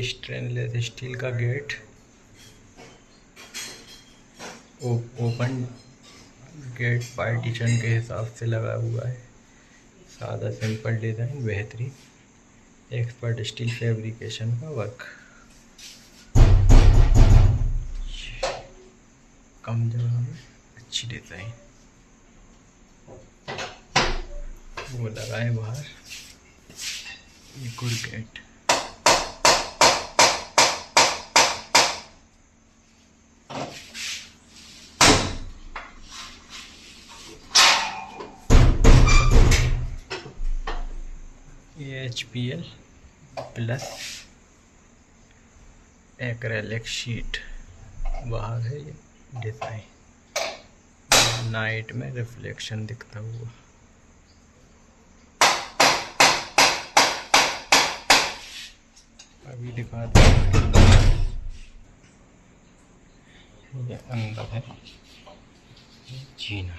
Stainless steel का gate, open gate partition के हिसाब से लगा हुआ है। सादा सिंपल डिज़ाइन, बेहतरीन एक्सपर्ट स्टील फैब्रिकेशन का वर्क। कम जगह में अच्छी डिज़ाइन, वो लगाए बाहर। एक और गेट, ये HPL प्लस एक्रेलिक शीट, बाहर है ये डिज़ाइन, नाइट में रिफ्लेक्शन दिखता हुआ। अभी दिखाते हैं, ये अंदर है जीना।